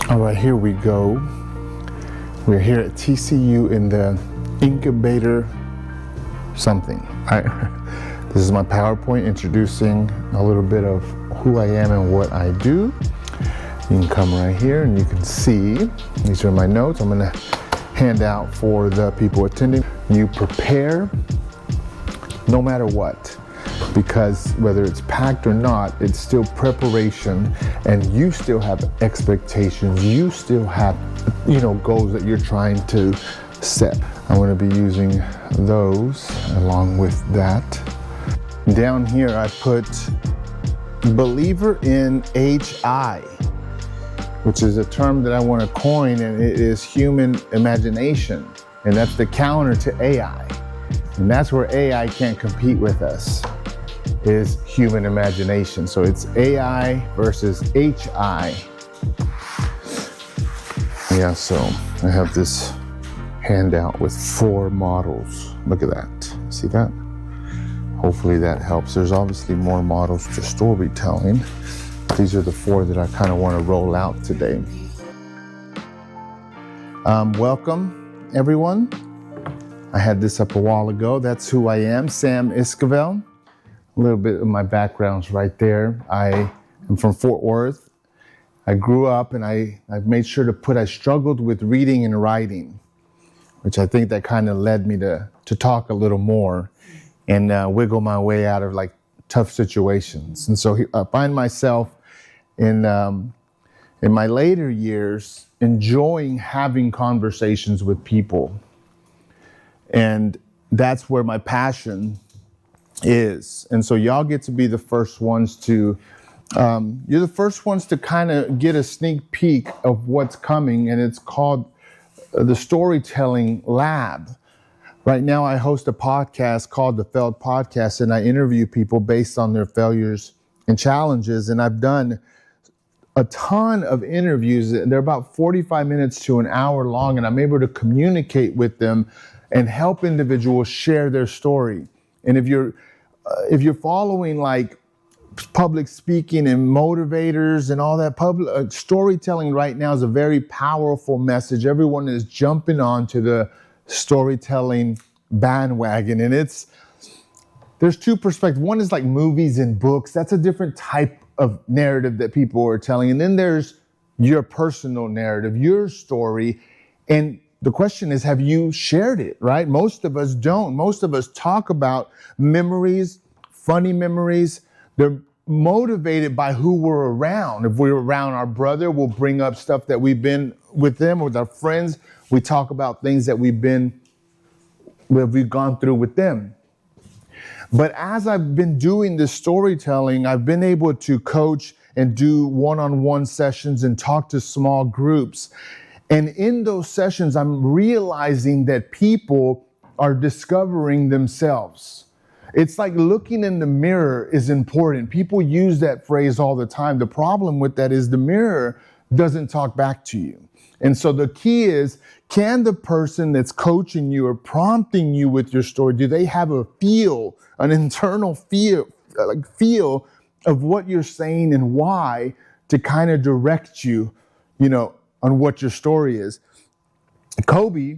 All right, here we go. We're here at TCU in the incubator something. This is my PowerPoint introducing a little bit of who I am and what I do. You can come right here and you can see, these are my notes. I'm gonna hand out for the people attending. You prepare no matter what, because whether it's packed or not, it's still preparation, and you still have expectations. You still have, goals that you're trying to set. I'm going to be using those along with that. Down here, I put believer in HI, which is a term that I want to coin, and it is human imagination, and that's the counter to AI. And that's where AI can't compete with us, is human imagination. So it's AI versus HI. Yeah, so I have this handout with 4 models. Look at that. See that? Hopefully that helps. There's obviously more models to storytelling. These are the 4 that I kind of want to roll out today. Welcome, everyone. I had this up a while ago. That's who I am, Sam Esquivel. A little bit of my background's right there. I am from Fort Worth. I grew up and I made sure to put I struggled with reading and writing, which I think that kind of led me to talk a little more and wiggle my way out of like tough situations. And so I find myself in my later years enjoying having conversations with people. And that's where my passion is. And so y'all get to be the first ones to, you're the first ones to kind of get a sneak peek of what's coming, and it's called the Storytelling Lab. Right now I host a podcast called the Failed Podcast, and I interview people based on their failures and challenges. And I've done a ton of interviews. They're about 45 minutes to an hour long, and I'm able to communicate with them and help individuals share their story. And if you're following like public speaking and motivators and all that, public storytelling right now is a very powerful message. Everyone is jumping onto the storytelling bandwagon, and there's 2 perspectives. One is like movies and books. That's a different type of narrative that people are telling. And then there's your personal narrative, your story. And the question is, have you shared it, right? Most of us don't. Most of us talk about memories, funny memories. They're motivated by who we're around. If we're around our brother, we'll bring up stuff that we've been with them, with our friends. We talk about things that we've gone through with them. But as I've been doing this storytelling, I've been able to coach and do one-on-one sessions and talk to small groups. And in those sessions, I'm realizing that people are discovering themselves. It's like looking in the mirror is important. People use that phrase all the time. The problem with that is the mirror doesn't talk back to you. And so the key is, can the person that's coaching you or prompting you with your story, do they have an internal feel of what you're saying and why, to kind of direct you, on what your story is. Kobe,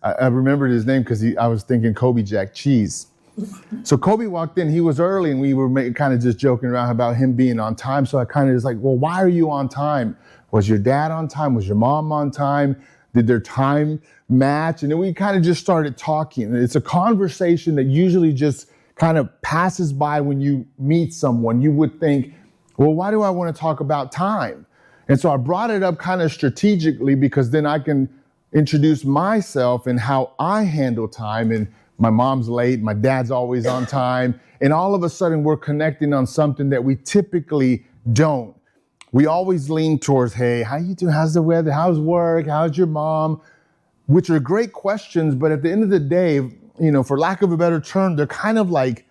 I remembered his name because I was thinking Kobe Jack Cheese. So Kobe walked in, he was early, and we were kind of just joking around about him being on time. So I kind of was like, well, why are you on time? Was your dad on time? Was your mom on time? Did their time match? And then we kind of just started talking. And it's a conversation that usually just kind of passes by when you meet someone. You would think, well, why do I want to talk about time? And so I brought it up kind of strategically, because then I can introduce myself and how I handle time. And my mom's late, my dad's always on time. And all of a sudden we're connecting on something that we typically don't. We always lean towards, hey, how you doing? How's the weather? How's work? How's your mom? Which are great questions, but at the end of the day, for lack of a better term, they're kind of like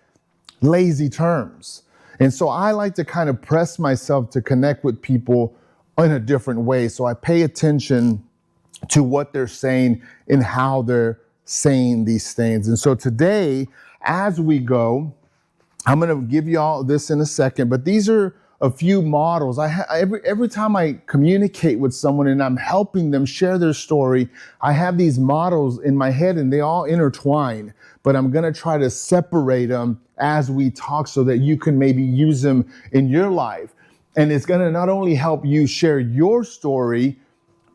lazy terms. And so I like to kind of press myself to connect with people in a different way. So I pay attention to what they're saying and how they're saying these things. And so today, as we go, I'm going to give you all this in a second, but these are a few models. Every time I communicate with someone and I'm helping them share their story, I have these models in my head and they all intertwine. But I'm going to try to separate them as we talk so that you can maybe use them in your life. And it's going to not only help you share your story,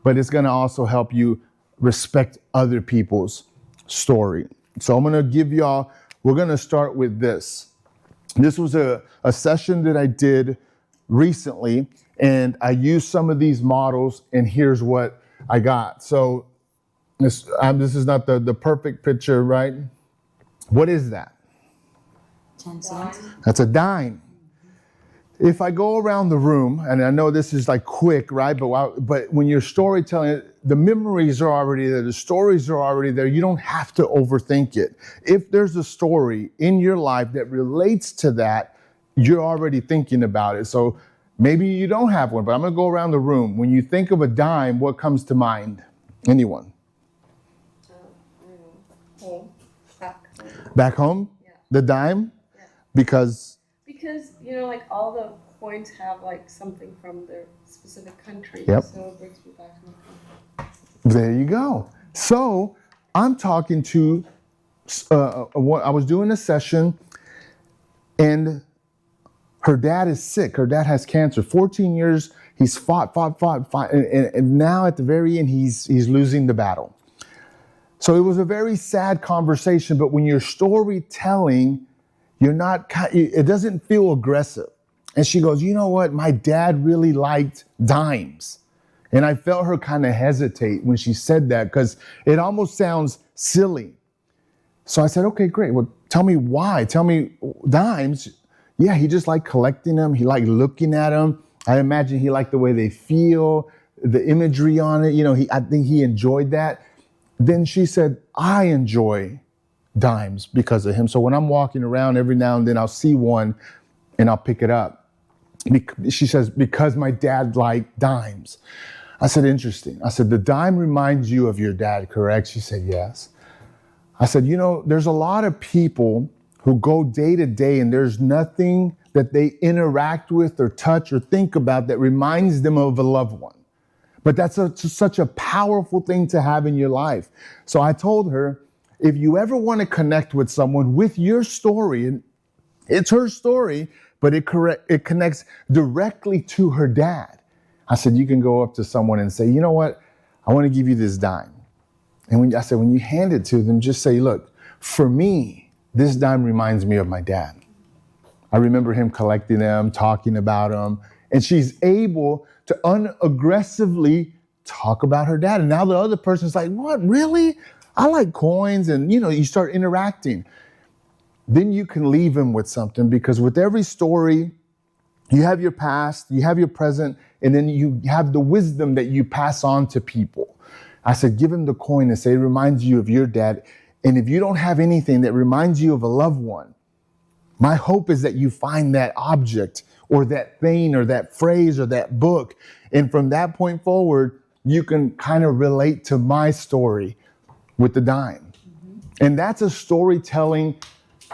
but it's going to also help you respect other people's story. So I'm going to give y'all, we're going to start with this. This was a session that I did recently, and I used some of these models, and here's what I got. So this is not the perfect picture, right? What is that? 10 cents. That's a dime. If I go around the room, and I know this is like quick, right? But when you're storytelling, the memories are already there, the stories are already there. You don't have to overthink it. If there's a story in your life that relates to that, you're already thinking about it. So maybe you don't have one, but I'm gonna go around the room. When you think of a dime, what comes to mind? Anyone? Home. Back home? Yeah. The dime? Yeah. Because, like all the coins have like something from their specific country. Yep. So it brings me back to my country. there you go. So I'm talking to, I was doing a session and her dad is sick. Her dad has cancer. 14 years, he's fought. And now at the very end, he's losing the battle. So it was a very sad conversation, but when you're storytelling, it doesn't feel aggressive. And she goes, you know what? My dad really liked dimes. And I felt her kind of hesitate when she said that because it almost sounds silly. So I said, okay, great. Well, tell me why. Tell me dimes. Yeah, he just liked collecting them. He liked looking at them. I imagine he liked the way they feel, the imagery on it. I think he enjoyed that. Then she said, I enjoy dimes because of him. So when I'm walking around every now and then, I'll see one and I'll pick it up. She says, because my dad liked dimes. I said, interesting. I said, the dime reminds you of your dad, correct? She said, yes. I said, there's a lot of people who go day to day and there's nothing that they interact with or touch or think about that reminds them of a loved one. But that's such a powerful thing to have in your life. So I told her, if you ever want to connect with someone with your story, and it's her story, but it connects directly to her dad. I said, you can go up to someone and say, you know what? I want to give you this dime. And when you hand it to them, just say, look, for me, this dime reminds me of my dad. I remember him collecting them, talking about them. And she's able to unaggressively talk about her dad. And now the other person's like, what, really? I like coins. And, you start interacting. Then you can leave him with something because with every story, you have your past, you have your present, and then you have the wisdom that you pass on to people. I said, give him the coin and say, it reminds you of your dad. And if you don't have anything that reminds you of a loved one, my hope is that you find that object or that thing or that phrase or that book. And from that point forward, you can kind of relate to my story with the dime. Mm-hmm. And that's a storytelling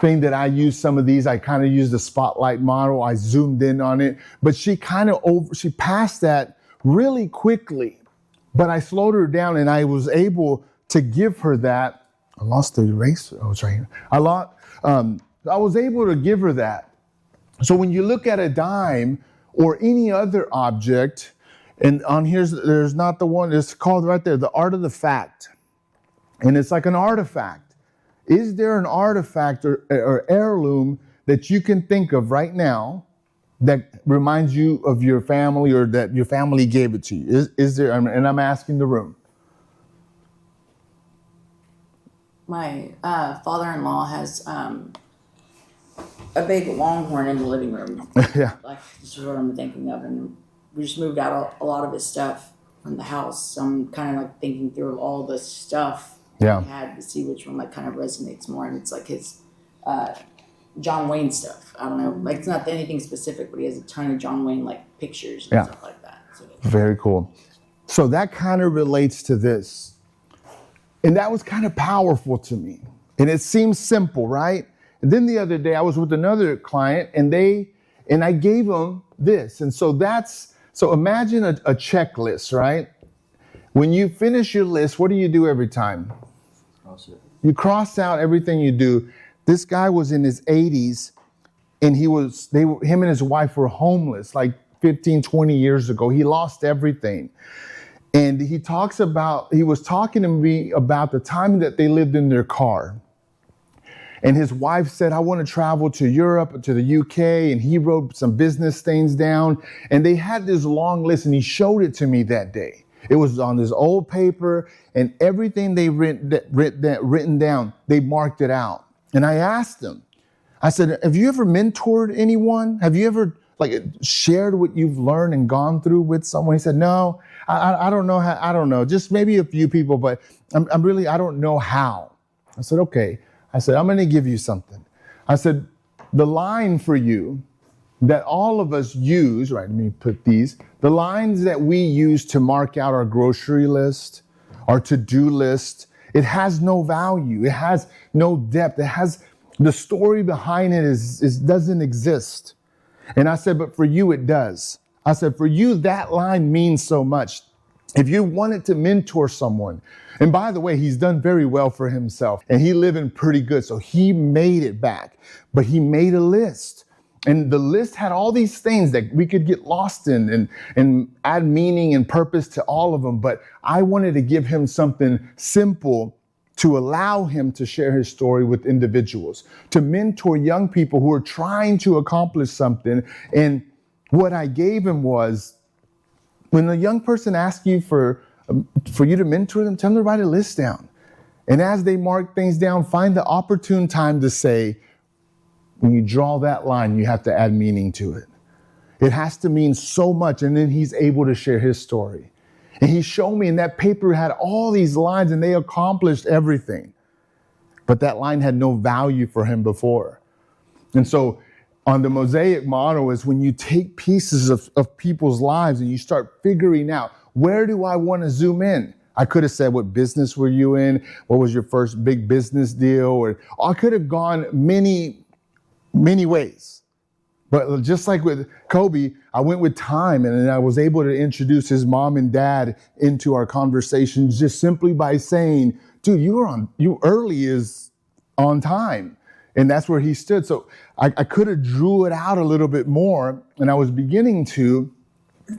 thing that I use some of these. I kind of used the spotlight model. I zoomed in on it, but she passed that really quickly, but I slowed her down and I was able to give her that. I lost the eraser. Oh, it's right here. I was able to give her that. So when you look at a dime or any other object, and on here's, there's not the one, it's called right there, the art of the fact. And it's like an artifact. Is there an artifact or heirloom that you can think of right now that reminds you of your family or that your family gave it to you? Is there, and I'm asking the room. My father-in-law has a big longhorn in the living room. Yeah. Like, this is what I'm thinking of. And we just moved out a lot of his stuff from the house. So I'm kind of like thinking through all the stuff he had to see which one like kind of resonates more. And it's like his John Wayne stuff. I don't know. Like, it's not anything specific, but he has a ton of John Wayne like pictures and stuff like that. So, very cool. So that kind of relates to this. And that was kind of powerful to me. And it seems simple, right? And then the other day I was with another client and I gave them this. And so imagine a checklist, right? When you finish your list, what do you do every time? You cross out everything you do. This guy was in his 80s, and him and his wife were homeless like 15, 20 years ago. He lost everything. And he was talking to me about the time that they lived in their car. And his wife said, I want to travel to Europe, to the UK. And he wrote some business things down. And they had this long list, and he showed it to me that day. It was on this old paper, and everything they written down, they marked it out. And I asked him, I said, have you ever mentored anyone? Have you ever shared what you've learned and gone through with someone? He said, no, I don't know how, I don't know, just maybe a few people, but I don't know how. I said, okay. I said, I'm going to give you something. I said, the line for you that all of us use, right, let me put these, the lines that we use to mark out our grocery list, our to-do list, it has no value. It has no depth. The story behind it doesn't exist. And I said, but for you, it does. I said, for you, that line means so much. If you wanted to mentor someone, and by the way, he's done very well for himself, and he living pretty good, so he made it back. But he made a list, and the list had all these things that we could get lost in and add meaning and purpose to all of them. But I wanted to give him something simple to allow him to share his story with individuals, to mentor young people who are trying to accomplish something. And what I gave him was, when a young person asks you for you to mentor them, tell them to write a list down. And as they mark things down, find the opportune time to say, when you draw that line, you have to add meaning to it. It has to mean so much. And then he's able to share his story. And he showed me, and that paper had all these lines, and they accomplished everything. But that line had no value for him before. And so on the mosaic model is when you take pieces of people's lives and you start figuring out, where do I want to zoom in? I could have said, what business were you in? What was your first big business deal? Or I could have gone many, many ways. But just like with Kobe, I went with time, and I was able to introduce his mom and dad into our conversation just simply by saying, dude, you early is on time. And that's where he stood. So I could have drew it out a little bit more, and I was beginning to,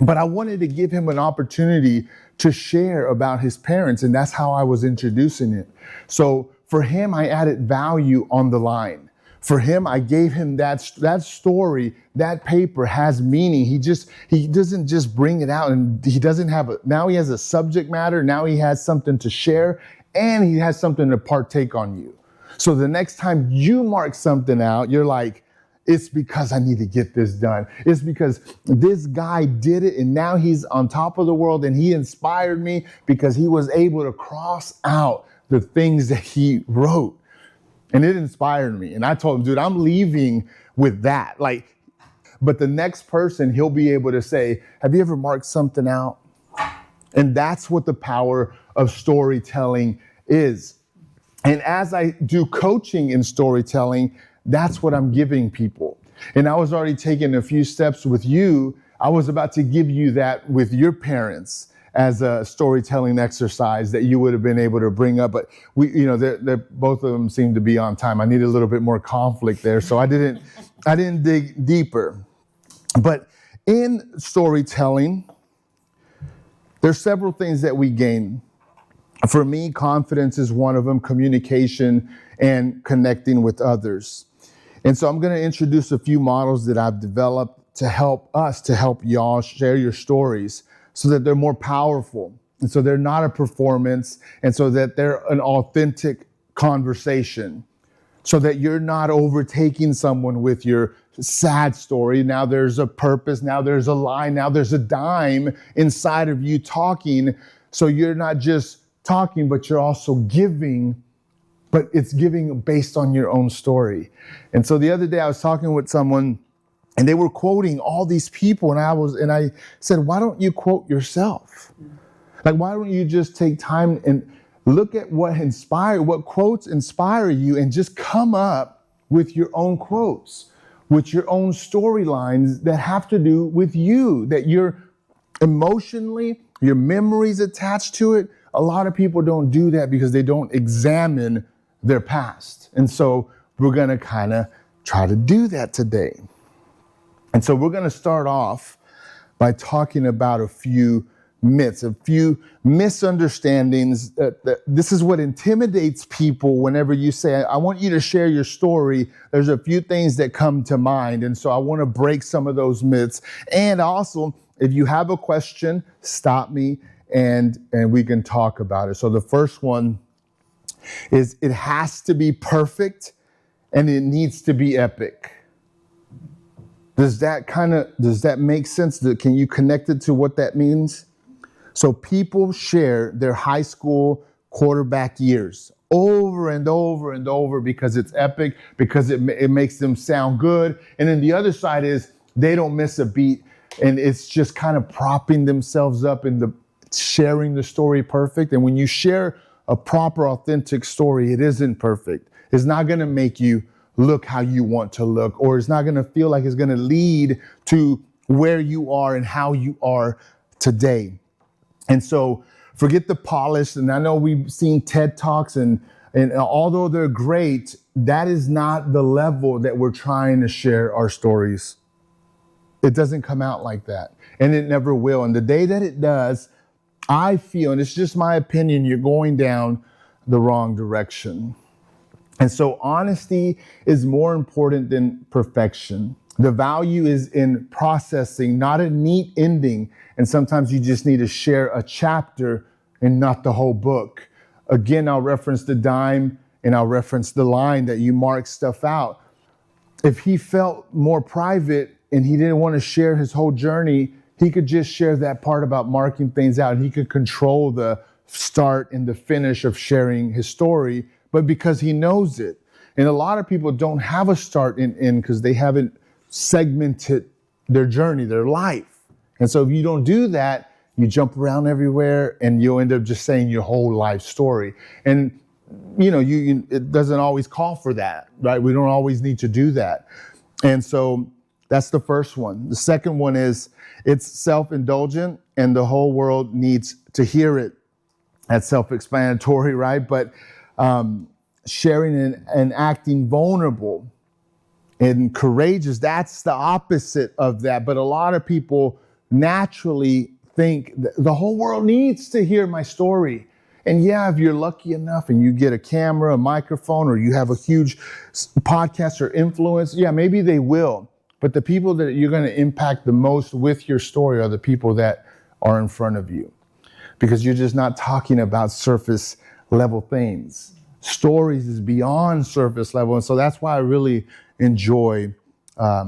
but I wanted to give him an opportunity to share about his parents, and that's how I was introducing it. So for him, I added value on the line. For him, I gave him that story, that paper has meaning. He doesn't just bring it out, and he doesn't now he has a subject matter, now he has something to share, and he has something to partake on you. So the next time you mark something out, you're like, it's because I need to get this done. It's because this guy did it, and now he's on top of the world, and he inspired me because he was able to cross out the things that he wrote. And it inspired me. And I told him, dude, I'm leaving with that. But the next person, he'll be able to say, have you ever marked something out? And that's what the power of storytelling is. And as I do coaching in storytelling, that's what I'm giving people. And I was already taking a few steps with you. I was about to give you that with your parents as a storytelling exercise that you would have been able to bring up. But they're both of them seem to be on time. I need a little bit more conflict there. So I didn't dig deeper. But in storytelling, there's several things that we gain. For me, confidence is one of them, communication and connecting with others. And so I'm going to introduce a few models that I've developed to help y'all share your stories so that they're more powerful. And so they're not a performance, and so that they're an authentic conversation, so that you're not overtaking someone with your sad story. Now there's a purpose, now there's a line, now there's a dime inside of you talking. So you're not just talking, but you're also giving, but it's giving based on your own story. And so the other day I was talking with someone, and they were quoting all these people, and I said, why don't you quote yourself? Why don't you just take time and look at what quotes inspire you, and just come up with your own quotes. with your own storylines that have to do with you, that you're emotionally, your memories attached to it. A lot of people don't do that because they don't examine their past. And so we're going to kind of try to do that today. And so we're going to start off by talking about a few myths, a few misunderstandings. This is what intimidates people whenever you say, I want you to share your story. There's a few things that come to mind. And so I want to break some of those myths. And also, if you have a question, stop me and we can talk about it. So the first one is it has to be perfect and it needs to be epic. Does that make sense? Can you connect it to what that means? So people share their high school quarterback years over and over and over because it's epic, because it makes them sound good. And then the other side is they don't miss a beat, and it's just kind of propping themselves up in the sharing the story perfect. And when you share a proper, authentic story, it isn't perfect. It's not going to make you look how you want to look, or it's not going to feel like it's going to lead to where you are and how you are today. And so forget the polish. And I know we've seen TED Talks and although they're great, that is not the level that we're trying to share our stories. It doesn't come out like that, and it never will. And the day that it does, I feel, and it's just my opinion, you're going down the wrong direction. And so honesty is more important than perfection. The value is in processing, not a neat ending. And sometimes you just need to share a chapter and not the whole book. Again, I'll reference the dime and I'll reference the line that you mark stuff out. If he felt more private and he didn't want to share his whole journey, he could just share that part about marking things out. He could control the start and the finish of sharing his story, but because he knows it. And a lot of people don't have a start and end because they haven't segmented their journey, their life. And so if you don't do that, you jump around everywhere and you'll end up just saying your whole life story. And it doesn't always call for that, right? We don't always need to do that. And so that's the first one. The second one is it's self-indulgent and the whole world needs to hear it. That's self-explanatory, right? But sharing and acting vulnerable and courageous, that's the opposite of that. But a lot of people naturally think the whole world needs to hear my story. And yeah, if you're lucky enough and you get a camera, a microphone, or you have a huge podcast or influence, yeah, maybe they will. But the people that you're going to impact the most with your story are the people that are in front of you, because you're just not talking about surface level things. Stories is beyond surface level. And so that's why I really enjoy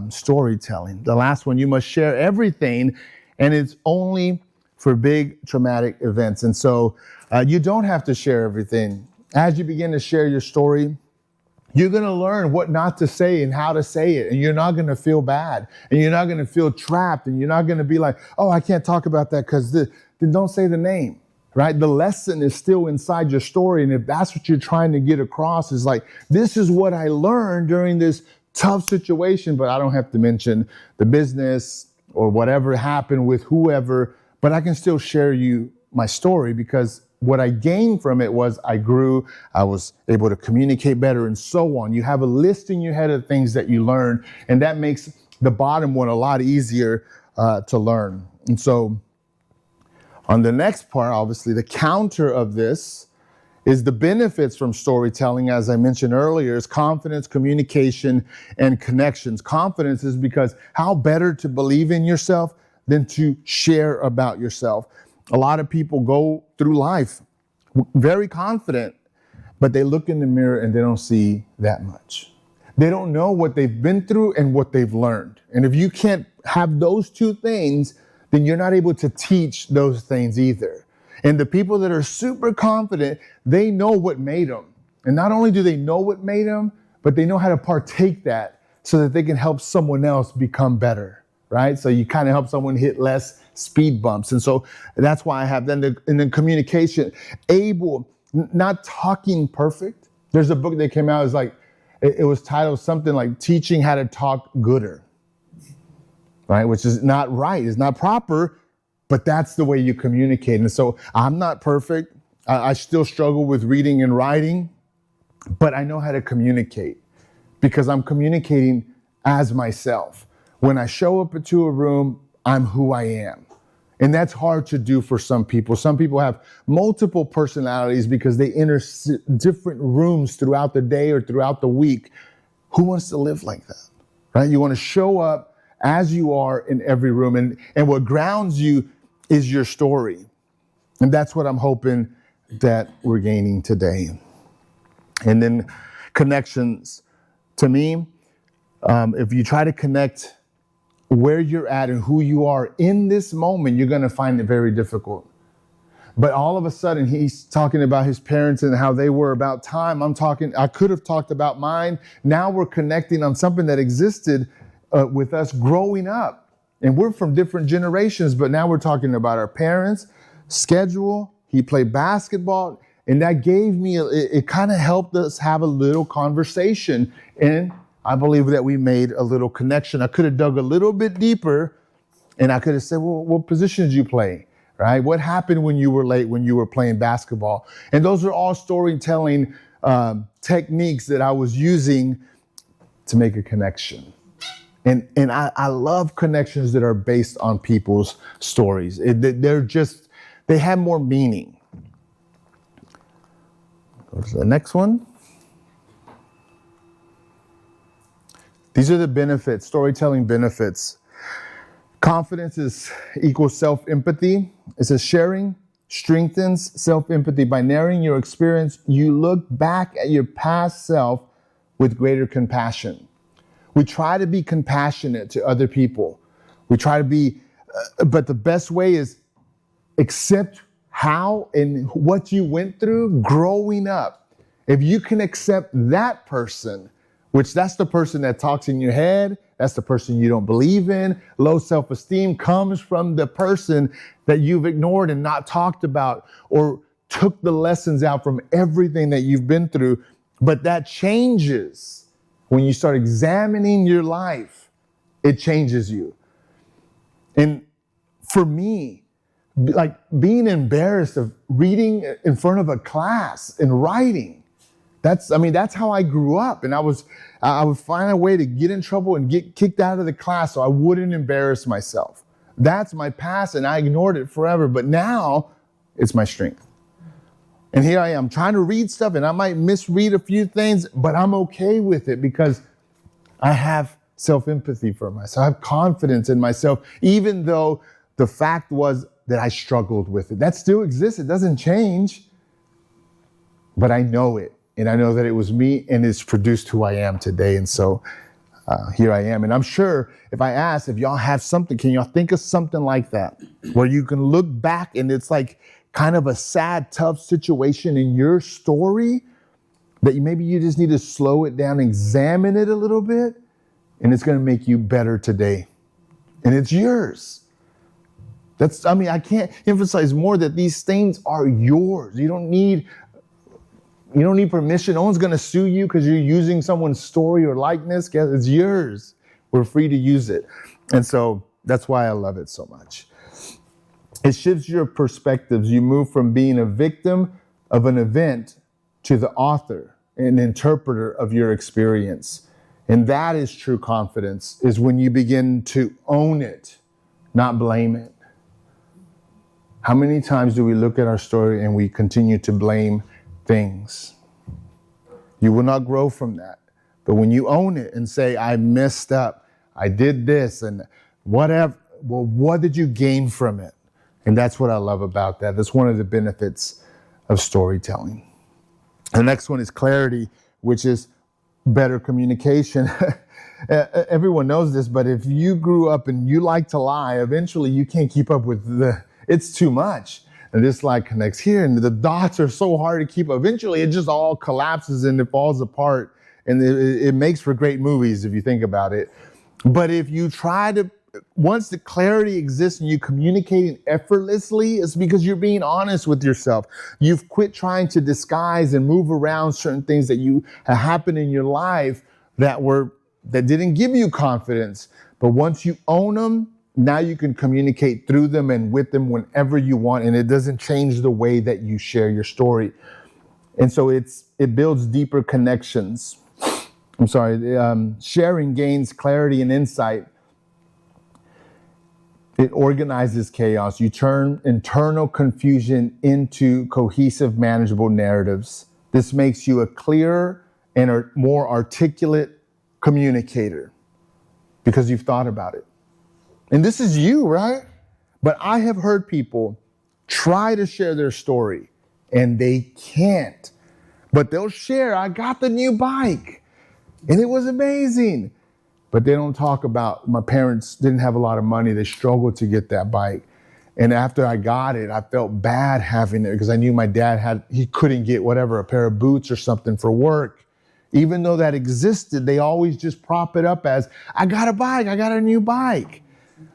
storytelling. The last one, you must share everything, and it's only for big traumatic events. And so you don't have to share everything. As you begin to share your story, you're going to learn what not to say and how to say it. And you're not going to feel bad, and you're not going to feel trapped, and you're not going to be like, oh, I can't talk about that because then don't say the name, right? The lesson is still inside your story. And if that's what you're trying to get across, is like, this is what I learned during this tough situation, but I don't have to mention the business or whatever happened with whoever, but I can still share you my story, because what I gained from it was I grew, I was able to communicate better, and so on. You have a list in your head of things that you learn, and that makes the bottom one a lot easier to learn. And so on the next part, obviously, the counter of this is the benefits from storytelling, as I mentioned earlier, is confidence, communication, and connections. Confidence is because how better to believe in yourself than to share about yourself. A lot of people go through life very confident, but they look in the mirror and they don't see that much. They don't know what they've been through and what they've learned. And if you can't have those two things, then you're not able to teach those things either. And the people that are super confident, they know what made them. And not only do they know what made them, but they know how to partake that so that they can help someone else become better, right? So you kind of help someone hit less speed bumps. And so that's why I have then communication, not talking perfect. There's a book that came out, it's like, it was titled something like Teaching How to Talk Gooder, right? Which is not right, it's not proper, but that's the way you communicate. And so I'm not perfect. I still struggle with reading and writing, but I know how to communicate because I'm communicating as myself. When I show up into a room, I'm who I am. And that's hard to do for some people. Some people have multiple personalities because they enter different rooms throughout the day or throughout the week. Who wants to live like that, right? You want to show up as you are in every room. And what grounds you is your story. And that's what I'm hoping that we're gaining today. And then connections. To me, if you try to connect where you're at and who you are in this moment, you're going to find it very difficult. But all of a sudden, he's talking about his parents and how they were about time. I could have talked about mine. Now we're connecting on something that existed with us growing up. And we're from different generations, but now we're talking about our parents, schedule. He played basketball, and that gave me, it kind of helped us have a little conversation. And I believe that we made a little connection. I could have dug a little bit deeper, and I could have said, well, what position did you play, right? What happened when you were late, when you were playing basketball? And those are all storytelling techniques that I was using to make a connection. And I love connections that are based on people's stories. They have more meaning. Go to the next one. These are the benefits, storytelling benefits. Confidence equals self-empathy. It says sharing strengthens self-empathy. By narrating your experience, you look back at your past self with greater compassion. We try to be compassionate to other people. We try to be, but the best way is accept how and what you went through growing up. If you can accept that person, which that's the person that talks in your head, that's the person you don't believe in. Low self-esteem comes from the person that you've ignored and not talked about or took the lessons out from everything that you've been through. But that changes when you start examining your life. It changes you. And for me, like being embarrassed of reading in front of a class and writing, that's how I grew up. And I would find a way to get in trouble and get kicked out of the class so I wouldn't embarrass myself. That's my past, and I ignored it forever. But now it's my strength. And here I am trying to read stuff, and I might misread a few things, but I'm okay with it because I have self-empathy for myself. I have confidence in myself, even though the fact was that I struggled with it. That still exists. It doesn't change. But I know it. And I know that it was me, and it's produced who I am today. And so here I am. And I'm sure if I ask if y'all have something, can y'all think of something like that where you can look back and it's like kind of a sad, tough situation in your story that maybe you just need to slow it down, examine it a little bit, and it's going to make you better today. And it's yours. I can't emphasize more that these things are yours. You don't need permission. No one's going to sue you because you're using someone's story or likeness. It's yours. We're free to use it. And so that's why I love it so much. It shifts your perspectives. You move from being a victim of an event to the author, an interpreter of your experience. And that is true confidence, is when you begin to own it, not blame it. How many times do we look at our story and we continue to blame things? You will not grow from that. But when you own it and say, I messed up, I did this and whatever, well, what did you gain from it? And that's what I love about that. That's one of the benefits of storytelling. The next one is clarity, which is better communication. Everyone knows this, but if you grew up and you like to lie, eventually you can't keep up with it's too much. And this lie connects here, and the dots are so hard to keep. Eventually, it just all collapses and it falls apart. And it makes for great movies if you think about it. But if you try to once the clarity exists and you communicating effortlessly, it's because you're being honest with yourself. You've quit trying to disguise and move around certain things that you have happened in your life that didn't give you confidence. But once you own them, now you can communicate through them and with them whenever you want, and it doesn't change the way that you share your story. And so it builds deeper connections. Sharing gains clarity and insight. It organizes chaos. You turn internal confusion into cohesive, manageable narratives. This makes you a clearer and a more articulate communicator because you've thought about it. And this is you, right? But I have heard people try to share their story and they can't. But they'll share, I got the new bike and it was amazing. But they don't talk about, my parents didn't have a lot of money. They struggled to get that bike. And after I got it, I felt bad having it because I knew my dad he couldn't get whatever, a pair of boots or something for work. Even though that existed, they always just prop it up as, I got a bike, I got a new bike.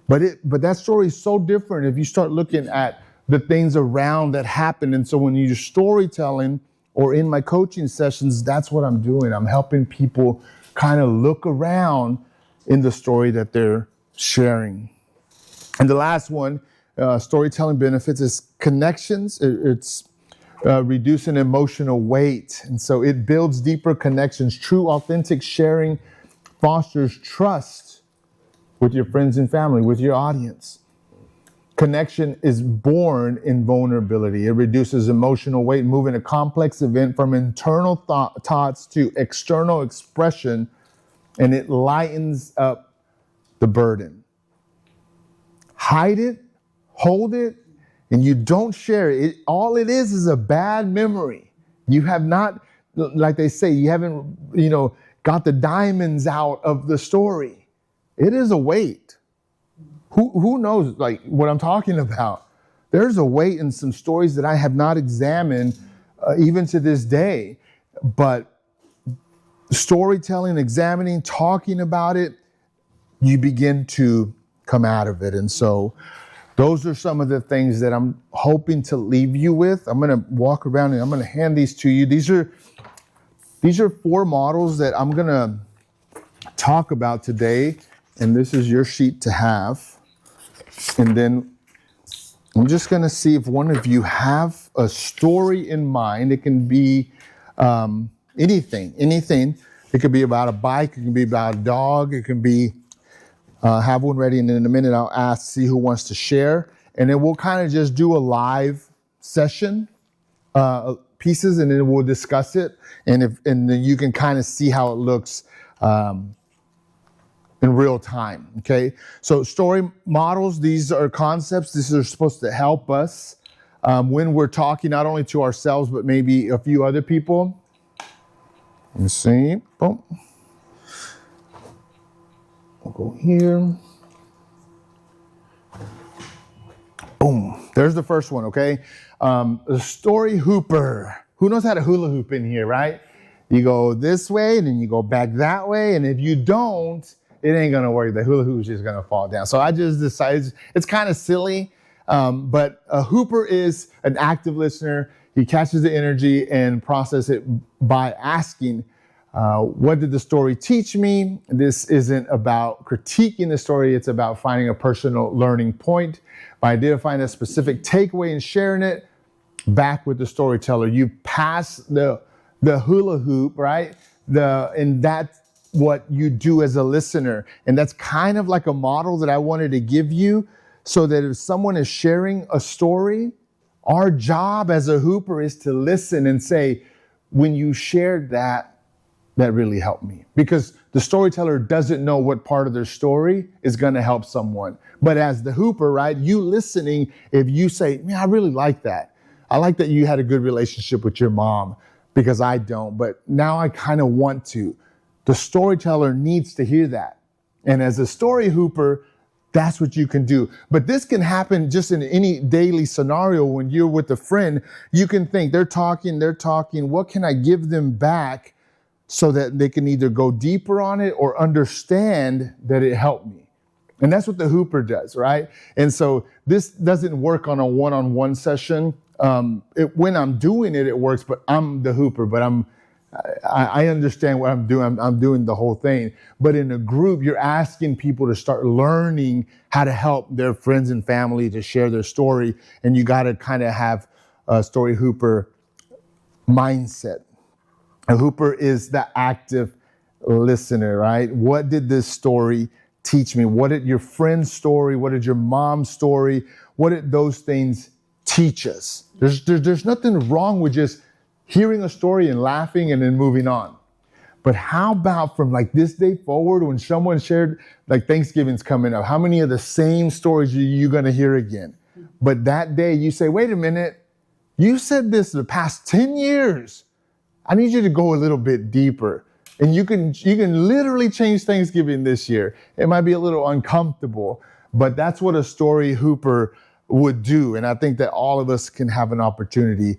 But that story is so different if you start looking at the things around that happen. And so when you're storytelling or in my coaching sessions, that's what I'm doing. I'm helping people kind of look around in the story that they're sharing. And the last one, storytelling benefits, is connections. It's reducing emotional weight. And so it builds deeper connections. True, authentic sharing fosters trust with your friends and family, with your audience. Connection is born in vulnerability. It reduces emotional weight, moving a complex event from internal thoughts to external expression, and it lightens up the burden. Hide it, hold it, and you don't share it. All it is a bad memory. You have not, like they say, you haven't, got the diamonds out of the story. It is a weight. Who knows like what I'm talking about? There's a weight in some stories that I have not examined even to this day. But storytelling, examining, talking about it, you begin to come out of it. And so those are some of the things that I'm hoping to leave you with. I'm going to walk around and I'm going to hand these to you. These are 4 models that I'm going to talk about today. And this is your sheet to have. And then I'm just going to see if one of you have a story in mind. It can be anything. It could be about a bike. It can be about a dog. It can be, have one ready. And then in a minute, I'll see who wants to share. And then we'll kind of just do a live session, pieces, and then we'll discuss it. And then you can kind of see how it looks in real time, okay? So story models, these are concepts. These are supposed to help us when we're talking not only to ourselves, but maybe a few other people. Let me see. Boom. We'll go here. Boom. There's the first one, okay? The story hooper. Who knows how to hula hoop in here, right? You go this way, and then you go back that way, and if you don't, it ain't gonna work. The hula hoop is just gonna fall down. So I just decided, it's kind of silly, but a hooper is an active listener. He catches the energy and processes it by asking, what did the story teach me? This isn't about critiquing the story. It's about finding a personal learning point. By identifying a specific takeaway and sharing it back with the storyteller, you pass the hula hoop, right? And that's what you do as a listener. And that's kind of like a model that I wanted to give you, so that if someone is sharing a story, our job as a hooper is to listen and say, when you shared that really helped me. Because the storyteller doesn't know what part of their story is going to help someone. But as the hooper, right, you listening, if you say, man, I really like that. I like that you had a good relationship with your mom, because I don't, but now I kind of want to. The storyteller needs to hear that. And as a story hooper, that's what you can do. But this can happen just in any daily scenario. When you're with a friend, you can think, they're talking. What can I give them back so that they can either go deeper on it or understand that it helped me? And that's what the Hooper does, right? And so this doesn't work on a one-on-one session. When I'm doing it, it works, but I'm the Hooper, but I understand what I'm doing. I'm doing the whole thing. But in a group, you're asking people to start learning how to help their friends and family to share their story. And you got to kind of have a story Hooper mindset. A Hooper is the active listener, right? What did this story teach me? What did your friend's story? What did your mom's story? What did those things teach us? There's nothing wrong with just hearing a story and laughing and then moving on. But how about from like this day forward, when someone shared, like Thanksgiving's coming up, how many of the same stories are you going to hear again? But that day you say, wait a minute, you said this the past 10 years. I need you to go a little bit deeper. And you can literally change Thanksgiving this year. It might be a little uncomfortable, but that's what a story Hooper would do. And I think that all of us can have an opportunity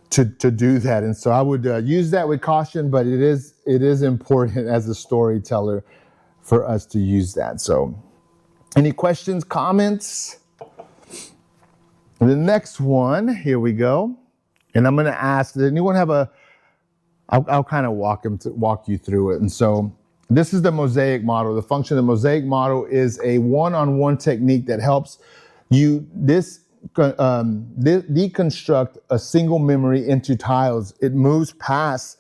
to do that. And so I would use that with caution, but it is important as a storyteller for us to use that. So any questions, comments? The next one, here we go. And I'm going to ask, does anyone have I'll kind of walk you through it. And so this is the mosaic model. The function of the mosaic model is a one-on-one technique that helps you deconstruct a single memory into tiles. It moves past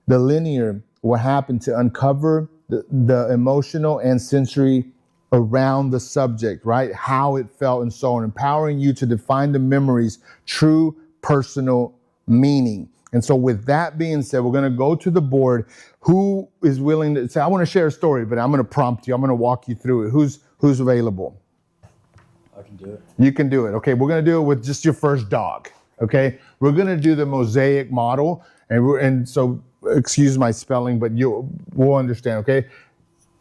the linear, what happened, to uncover the emotional and sensory around the subject, right? How it felt and so on, empowering you to define the memory's true personal meaning. And so with that being said, we're going to go to the board. Who is willing to say, I want to share a story, but I'm going to prompt you. I'm going to walk you through it. Who's available? I can do it. You can do it. Okay, we're going to do it with just your first dog. Okay, we're going to do the mosaic model. And so, excuse my spelling, but we'll understand. Okay,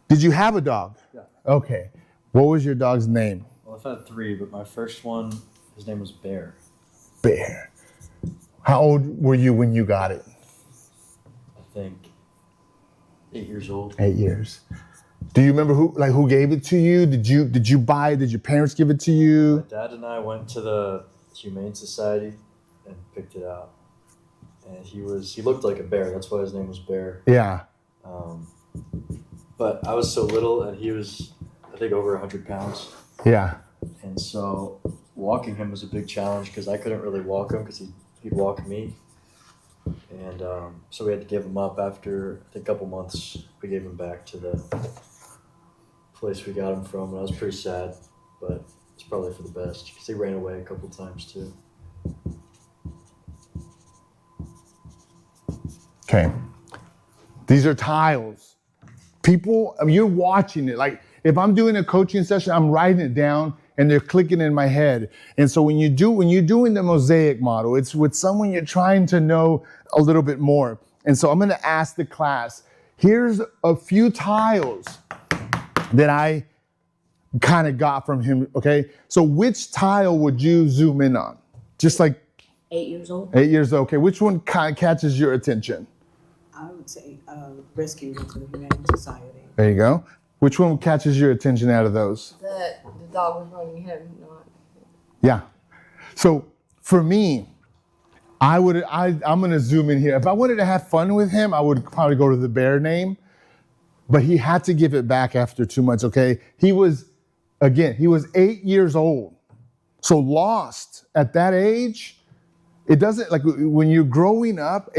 did you have a dog? Yeah. Okay, what was your dog's name? Well, I've had 3, but my first one, his name was Bear. Bear. How old were you when you got it? I think 8 years old. 8 years. Do you remember who gave it to you? Did you buy it? Did your parents give it to you? My dad and I went to the Humane Society and picked it out. And he looked like a bear. That's why his name was Bear. Yeah. But I was so little, and he was, I think, over 100 pounds. Yeah. And so walking him was a big challenge because I couldn't really walk him because he'd walk me. And so we had to give him up after, I think, a couple months. We gave him back to the place we got him from, and I was pretty sad, but it's probably for the best because he ran away a couple times too. Okay. These are tiles. People, you're watching it. Like if I'm doing a coaching session, I'm writing it down and they're clicking in my head. And so when you're doing the mosaic model, it's with someone you're trying to know a little bit more. And so I'm going to ask the class, here's a few tiles that I kind of got from him. Okay. So which tile would you zoom in on? Just like 8 years old. 8 years old. Okay. Which one kind of catches your attention? I would say rescue into the Humane Society. There you go. Which one catches your attention out of those? The dog was running him, not. Yeah. So for me, I'm going to zoom in here. If I wanted to have fun with him, I would probably go to the bear name, but he had to give it back after 2 months. Okay. He was 8 years old. So lost at that age. It doesn't, like when you're growing up,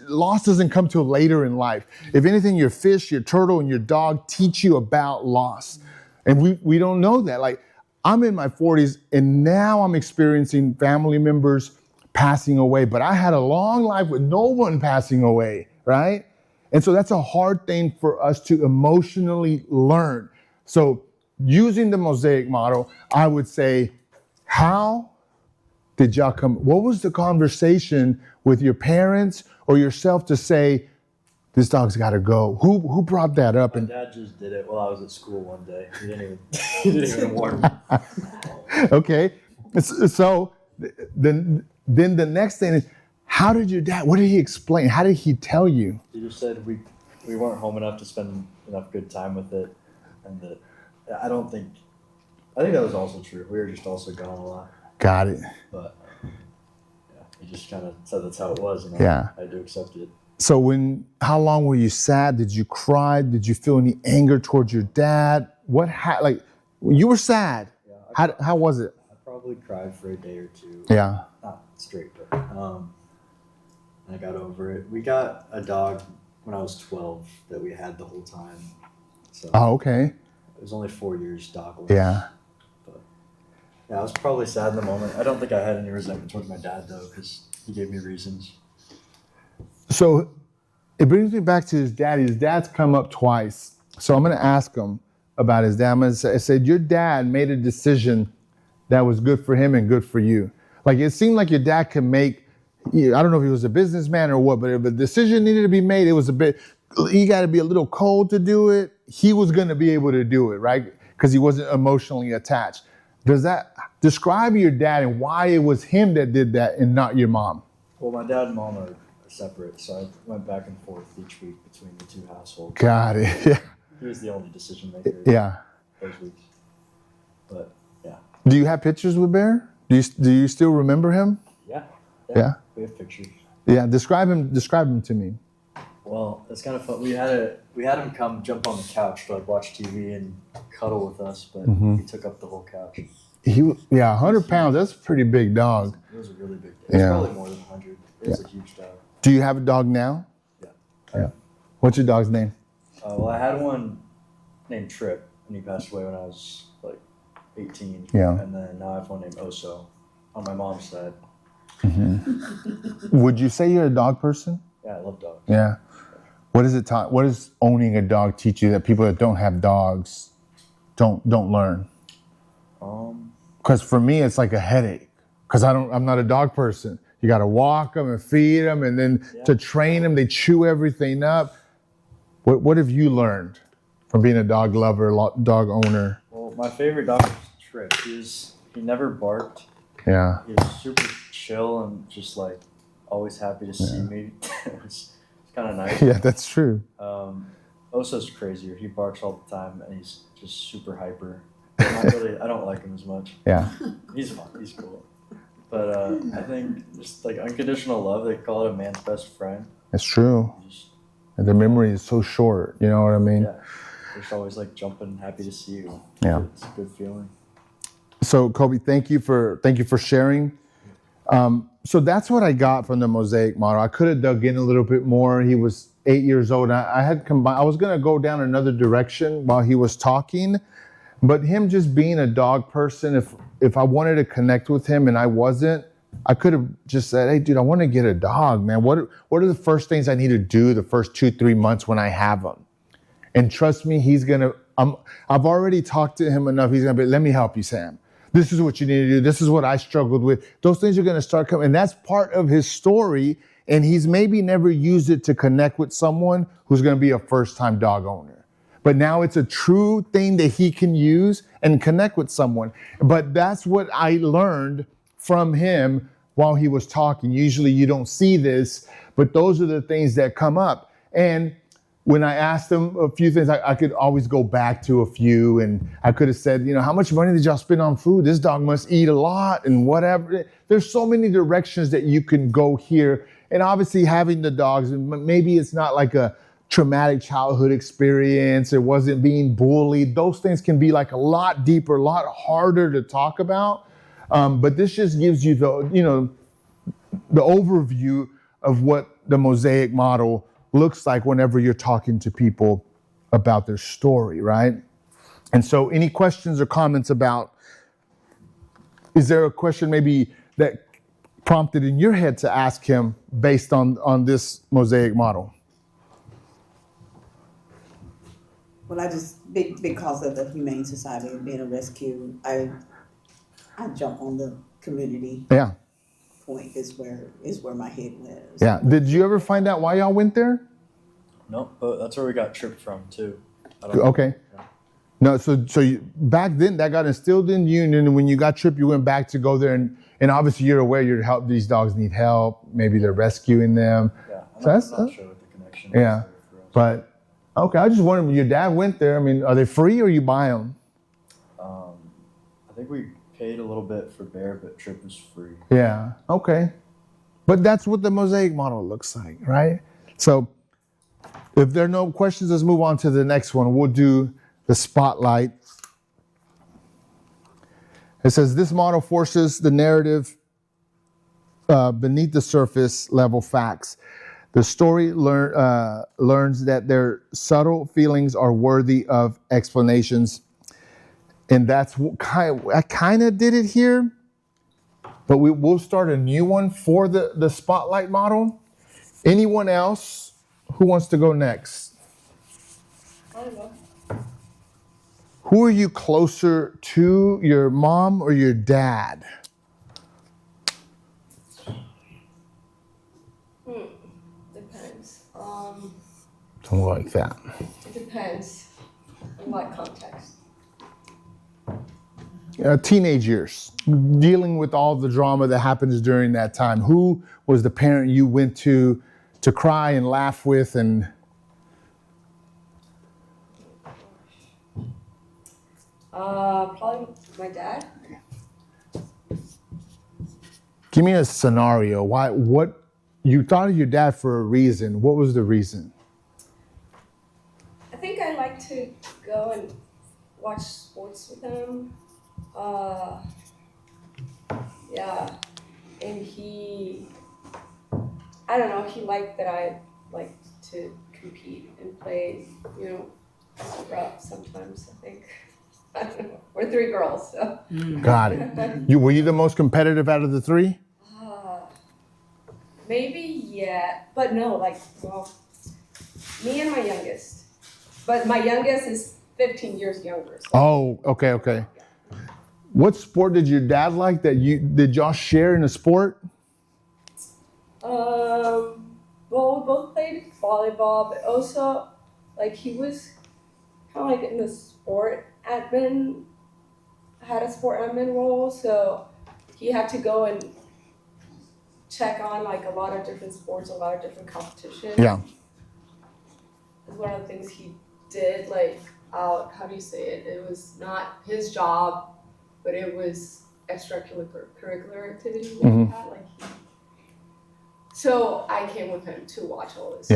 loss doesn't come till later in life. If anything, your fish, your turtle, and your dog teach you about loss. And we don't know that. Like I'm in my 40s and now I'm experiencing family members passing away, but I had a long life with no one passing away, right? And so that's a hard thing for us to emotionally learn. So using the mosaic model, I would say, how did y'all come? What was the conversation with your parents or yourself to say, this dog's got to go? Who brought that up? My dad just did it while I was at school one day. He didn't even warn me. Okay. So then the next thing is, how did your dad, what did he explain? How did he tell you? He just said we weren't home enough to spend enough good time with it. And that I don't think I think that was also true. We were just also gone a lot. Got it. But yeah, he just kind of said that's how it was, and Yeah. I had to accept it. So how long were you sad? Did you cry? Did you feel any anger towards your dad? You were sad. Yeah, How was it? I probably cried for a day or two. Yeah. Not straight, but I got over it. We got a dog when I was 12 that we had the whole time. So Oh, okay. it was only 4 years dogless. Yeah. But yeah, I was probably sad in the moment. I don't think I had any resentment towards my dad though, because he gave me reasons. So it brings me back to his dad. His dad's come up twice. So I'm going to ask him about his dad. I'm going to say, I said, your dad made a decision that was good for him and good for you. Like it seemed like your dad could make, I don't know if he was a businessman or what, but if a decision needed to be made, it was you got to be a little cold to do it. He was going to be able to do it, right? Because he wasn't emotionally attached. Does that describe your dad and why it was him that did that and not your mom? Well, my dad and mom are separate, so I went back and forth each week between the two households. Got it. Yeah. He was the only decision maker. Yeah. Those weeks. But yeah. Do you have pictures with Bear? Do you still remember him? Yeah. We have pictures. Yeah. Describe him to me. Well, it's kind of fun. We had him come jump on the couch to like watch TV and cuddle with us, but he took up the whole couch. 100 pounds. That's a pretty big dog. It was a really big dog. It was probably more than 100. It was a huge dog. Do you have a dog now? Yeah. What's your dog's name? Well, I had one named Trip, and he passed away when I was like 18. Yeah. And then now I have one named Oso on my mom's side. Would you say you're a dog person? Yeah, I love dogs. Yeah. What does owning a dog teach you that people that don't have dogs don't learn? Because for me, it's like a headache. Because I'm not a dog person. You got to walk them and feed them, and then to train them, they chew everything up. What have you learned from being a dog lover, dog owner? Well, my favorite dog was Trip. He never barked. Yeah. He was super chill and just like always happy to see me. It's kind of nice. Yeah, that's true. Oso's crazier. He barks all the time, and he's just super hyper. I don't like him as much. Yeah. He's fun. He's cool. But I think just like unconditional love, they call it a man's best friend. It's true. And their memory is so short. You know what I mean? Yeah. They're just always like jumping, happy to see you. Yeah. It's a good feeling. So Kobe, thank you for sharing. So that's what I got from the Mosaic model. I could have dug in a little bit more. He was 8 years old. I was going to go down another direction while he was talking, but him just being a dog person, if I wanted to connect with him and I wasn't, I could have just said, hey, dude, I want to get a dog, man. What are the first things I need to do the first 2-3 months when I have him? And trust me, I've already talked to him enough. He's going to be, let me help you, Sam. This is what you need to do. This is what I struggled with. Those things are going to start coming. And that's part of his story. And he's maybe never used it to connect with someone who's going to be a first-time dog owner. But now it's a true thing that he can use and connect with someone. But that's what I learned from him while he was talking. Usually you don't see this, but those are the things that come up. And when I asked him a few things, I could always go back to a few, and I could have said, how much money did y'all spend on food? This dog must eat a lot and whatever. There's so many directions that you can go here. And obviously having the dogs, maybe it's not like a traumatic childhood experience. It wasn't being bullied. Those things can be like a lot deeper, a lot harder to talk about. But this just gives you the overview of what the Mosaic model looks like whenever you're talking to people about their story, right? And so any questions or comments is there a question maybe that prompted in your head to ask him based on this Mosaic model? Well, because of the Humane Society and being a rescue, I jump on the community point is where my head was. Yeah. Did you ever find out why y'all went there? No, but that's where we got Trip from too. Okay. No, so back then that got instilled in you, and then when you got Trip, you went back to go there, and obviously you're aware these dogs need help. Maybe they're rescuing them. Yeah, I'm So not sure what the connection is. Yeah, but okay. I just wondered when your dad went there. I mean, are they free or you buy them? I think we paid a little bit for Bear, but trip was free. Yeah, okay. But that's what the mosaic model looks like, right? So if there are no questions, let's move on to the next one. We'll do the spotlight. It says this model forces the narrative beneath the surface level facts. The story learns that their subtle feelings are worthy of explanations. And that's I kind of did it here, but we'll start a new one for the spotlight model. Anyone else who wants to go next? I don't know. Who are you closer to, your mom or your dad? Depends. Something like that. It depends in what context. Teenage years, dealing with all the drama that happens during that time. Who was the parent you went to cry and laugh with? And Probably my dad. give me a scenario. What you thought of your dad for a reason? What was the reason? I think I like to go and watch sports with him. Yeah, and I don't know, he liked that I like to compete and play, rough sometimes, I think. I don't know. We're three girls, so. Got it. Were you the most competitive out of the three? Maybe, yeah, but no, me and my youngest. But my youngest is 15 years younger. So. Oh, okay. What sport did your dad like did y'all share in a sport? Well, we both played volleyball, but also, he was kind of in the sport admin, had a sport admin role, so he had to go and check on, a lot of different sports, a lot of different competitions. Yeah. It's one of the things he did, how do you say it? It was not his job, but it was extracurricular activities that he had, So I came with him to watch all this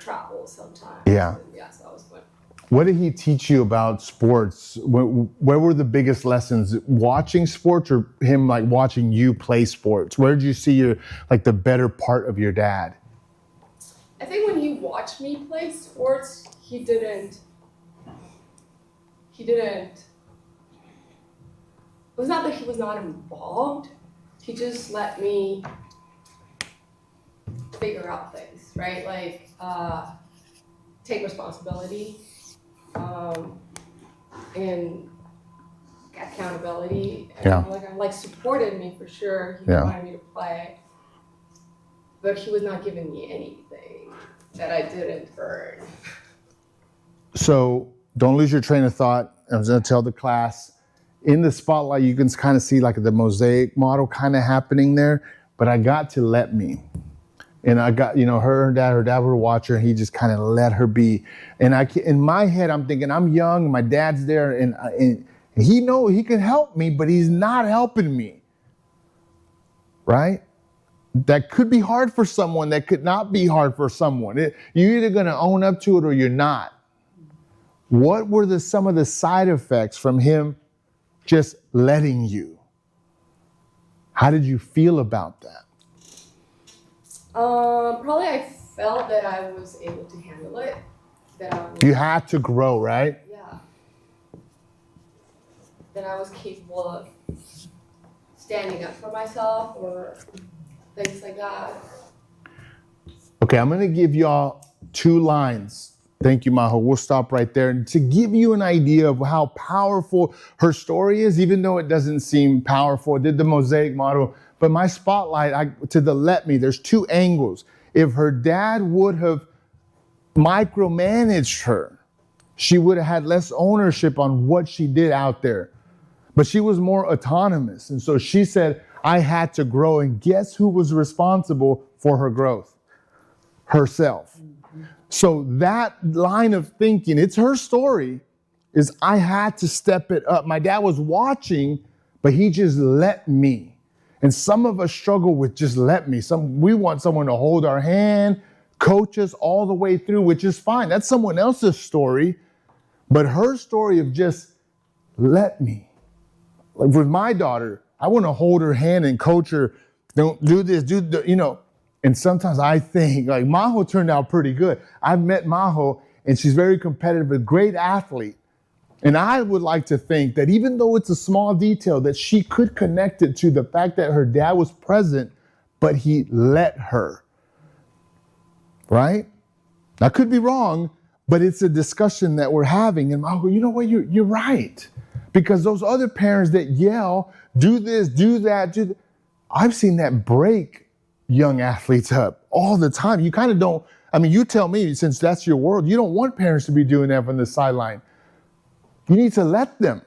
travel sometimes. Yeah. And so that was fun. What did he teach you about sports? Where were the biggest lessons? Watching sports or him watching you play sports? Where did you see your the better part of your dad? I think when he watched me play sports, he didn't. It was not that he was not involved. He just let me figure out things, right? Take responsibility, and accountability. And supported me for sure. He wanted me to play, but he was not giving me anything that I didn't earn. So don't lose your train of thought. I was going to tell the class, in the spotlight, you can kind of see the mosaic model kind of happening there, but I got to let me. And I got, her dad would watch her, and he just kind of let her be. And in my head, I'm thinking, I'm young, my dad's there, and he can help me, but he's not helping me. Right? That could be hard for someone, that could not be hard for someone. You're either going to own up to it or you're not. What were some of the side effects from him just letting you? How did you feel about that? Probably I felt that I was able to handle it. You had to grow, right? Yeah. That I was capable of standing up for myself or things like that. Okay, I'm going to give y'all 2 lines. Thank you, Maho. We'll stop right there. And to give you an idea of how powerful her story is, even though it doesn't seem powerful, I did the mosaic model. But my spotlight, to the let me, there's 2 angles. If her dad would have micromanaged her, she would have had less ownership on what she did out there. But she was more autonomous. And so she said, I had to grow. And guess who was responsible for her growth? Herself. So that line of thinking, it's her story, is I had to step it up. My dad was watching, but he just let me. And some of us struggle with just let me. We want someone to hold our hand, coach us all the way through, which is fine. That's someone else's story. But her story of just let me. Like with my daughter, I want to hold her hand and coach her. Don't do this, And sometimes I think, like, Maho turned out pretty good. I've met Maho, and she's very competitive, a great athlete. And I would like to think that even though it's a small detail, that she could connect it to the fact that her dad was present, but he let her. Right? I could be wrong, but it's a discussion that we're having. And I'll go, you know what, you're right. Because those other parents that yell, do this, do that, I've seen that break young athletes up all the time. You kind of don't, you tell me, since that's your world, you don't want parents to be doing that from the sideline. You need to let them.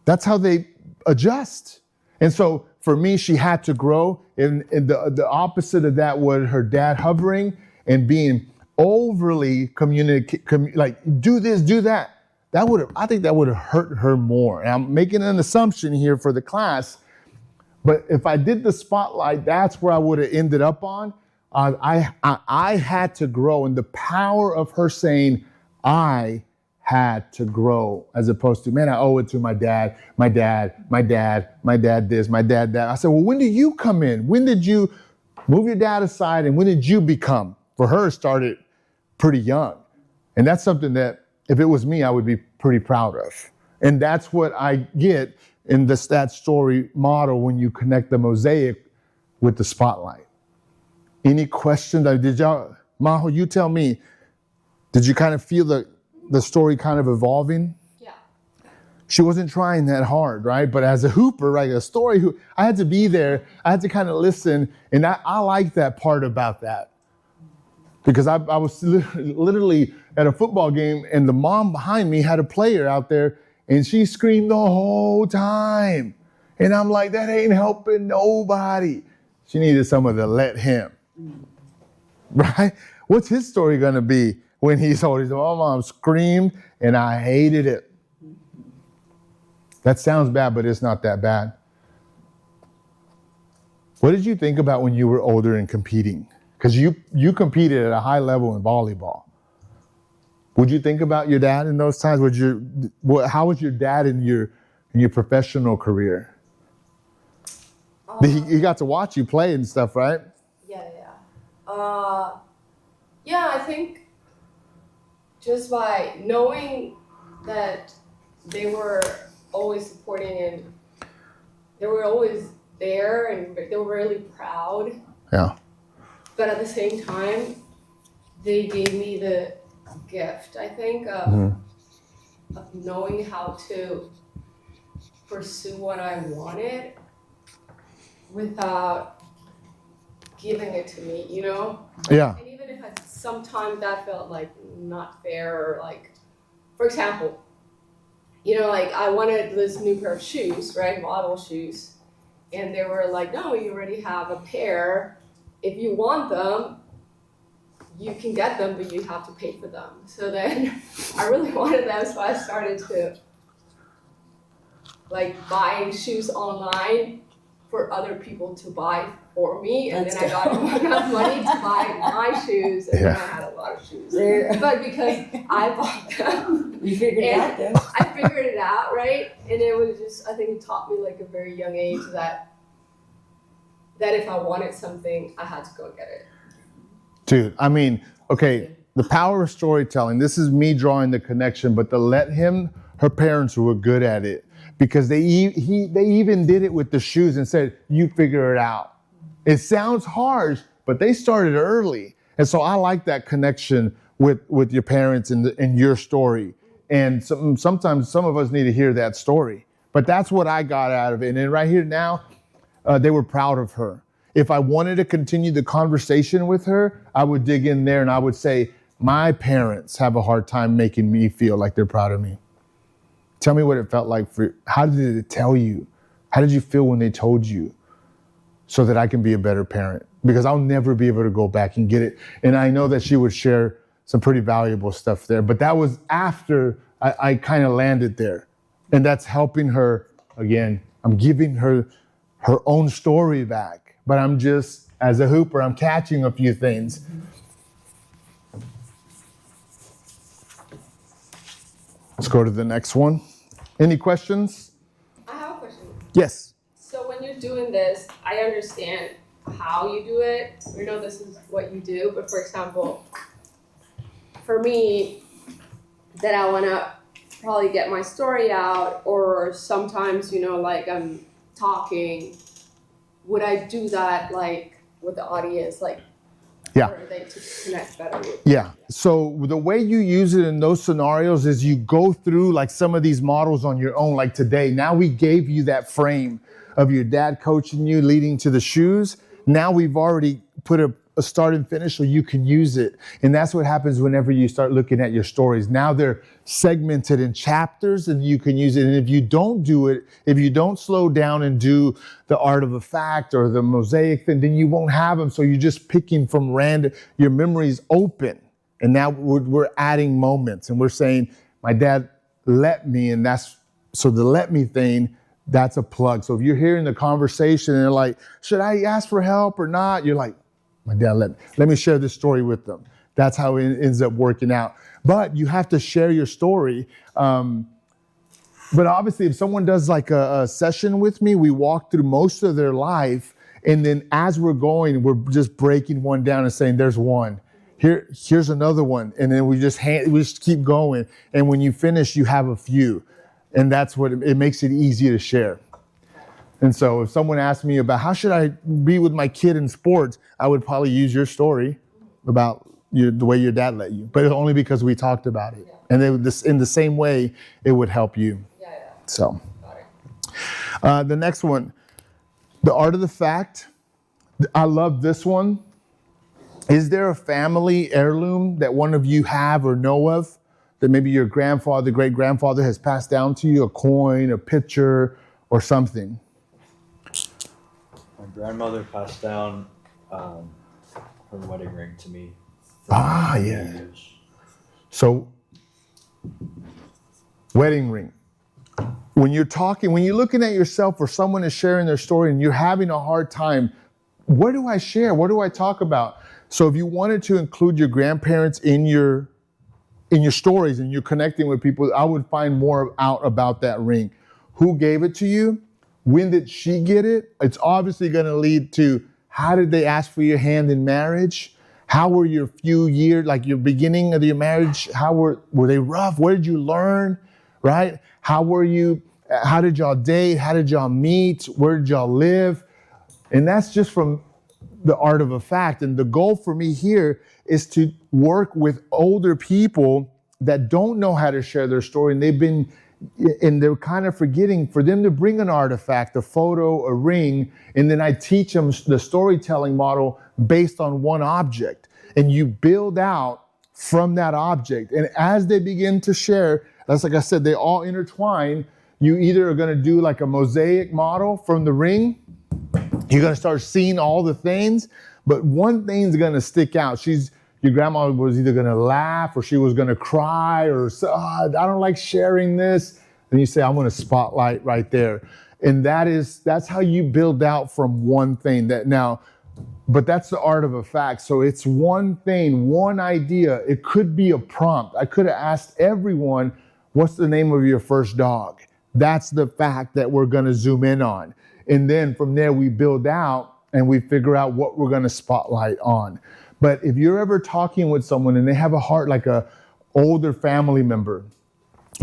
That's how they adjust. And so for me, she had to grow. And the opposite of that was her dad hovering and being overly like, do this, do that. I think that would have hurt her more. And I'm making an assumption here for the class, but if I did the spotlight, that's where I would have ended up on. I had to grow, and the power of her saying, I had to grow, as opposed to, man, I owe it to my dad this, my dad that. I said, well, when did you come in? When did you move your dad aside, and when did you become? For her, it started pretty young. And that's something that, if it was me, I would be pretty proud of. And that's what I get in the Stat Story model when you connect the mosaic with the spotlight. Any questions? Did y'all, Maho, you tell me, did you kind of feel the story kind of evolving? Yeah. She wasn't trying that hard, right? But as a hooper, right, I had to be there. I had to kind of listen. And I like that part about that. Because I was literally at a football game, and the mom behind me had a player out there, and she screamed the whole time. And I'm like, that ain't helping nobody. She needed someone to let him. Right? What's his story going to be when he's old? He's like, oh, mom screamed, and I hated it. That sounds bad, but it's not that bad. What did you think about when you were older and competing? Because you competed at a high level in volleyball. Would you think about your dad in those times? How was your dad in your professional career? He got to watch you play and stuff, right? Yeah. I think just by knowing that they were always supporting and they were always there and they were really proud. Yeah. But at the same time, they gave me the gift, I think, of knowing how to pursue what I wanted without giving it to me, Yeah. And even if sometimes that felt like not fair, or like, for example, I wanted this new pair of shoes, right, volleyball shoes, and they were like, no, you already have a pair. If you want them, you can get them, but you have to pay for them. So then I really wanted them, so I started to buying shoes online for other people to buy for me, and then I got enough money to buy my shoes, and then I had a lot of shoes. But because I bought them, you figured it out though. I figured it out, right? And it was just, I think it taught me a very young age that if I wanted something, I had to go get it. Dude, okay, the power of storytelling, this is me drawing the connection, but her parents were good at it, because they even did it with the shoes and said, you figure it out. It sounds harsh, but they started early. And so I like that connection with your parents and your story. And sometimes some of us need to hear that story. But that's what I got out of it. And then right here now, they were proud of her. If I wanted to continue the conversation with her, I would dig in there and I would say, my parents have a hard time making me feel like they're proud of me. Tell me what it felt like how did it tell you? How did you feel when they told you? So that I can be a better parent, because I'll never be able to go back and get it. And I know that she would share some pretty valuable stuff there, but that was after I kind of landed there. And that's helping her, again, I'm giving her her own story back. But I'm just, as a hooper, I'm catching a few things. Let's go to the next one. Any questions? I have a question. Yes. So when you're doing this, I understand how you do it. We know this is what you do, but for example, for me, that I want to probably get my story out, or sometimes, like I'm talking, would I do that like with the audience, like Yeah. for they to connect better with? Yeah. So the way you use it in those scenarios is you go through like some of these models on your own, like today. Now we gave you that frame of your dad coaching you leading to the shoes. Now we've already put a start and finish so you can use it. And that's what happens whenever you start looking at your stories. Now they're segmented in chapters and you can use it. And if you don't do it, if you don't slow down and do the art of the fact or the mosaic thing, then you won't have them. So you're just picking from random, your memory's open. And now we're adding moments and we're saying, my dad let me, and that's, so the let me thing, that's a plug. So if you're hearing the conversation and they're like, should I ask for help or not? You're like, my dad let me share this story with them. That's how it ends up working out. But you have to share your story. But obviously, if someone does like a session with me, we walk through most of their life. And then as we're going, we're just breaking one down and saying, there's one. Here's another one. And then we just keep going. And when you finish, you have a few. And that's what it makes it easy to share. And so if someone asked me about how should I be with my kid in sports, I would probably use your story about the way your dad let you, but only because we talked about it. And in the same way, it would help you. So the next one, the art of the fact. I love this one. Is there a family heirloom that one of you have or know of that maybe your grandfather, great-grandfather has passed down to you, a coin, a picture, or something? My grandmother passed down her wedding ring to me. Yeah. Years. So, wedding ring. When you're looking at yourself or someone is sharing their story and you're having a hard time, what do I share? What do I talk about? So if you wanted to include your grandparents in your stories and you're connecting with people, I would find more out about that ring. Who gave it to you? When did she get it? It's obviously going to lead to how did they ask for your hand in marriage? How were your few years, like your beginning of your marriage? How were they rough? Where did you learn? Right? How were you? How did y'all date? How did y'all meet? Where did y'all live? And that's just from the art of a fact. And the goal for me here is to work with older people that don't know how to share their story. And they're kind of forgetting for them to bring an artifact, a photo, a ring, and then I teach them the storytelling model based on one object. And you build out from that object. And as they begin to share, that's like I said, they all intertwine. You either are going to do like a mosaic model from the ring. You're going to start seeing all the things, but one thing's going to stick out. Your grandma was either going to laugh or she was going to cry or say, I don't like sharing this. And you say, I'm going to spotlight right there. And that's how you build out from one thing but that's the art of a fact. So it's one thing, one idea. It could be a prompt. I could have asked everyone, what's the name of your first dog? That's the fact that we're going to zoom in on. And then from there, we build out and we figure out what we're going to spotlight on. But if you're ever talking with someone and they have a heart like a older family member,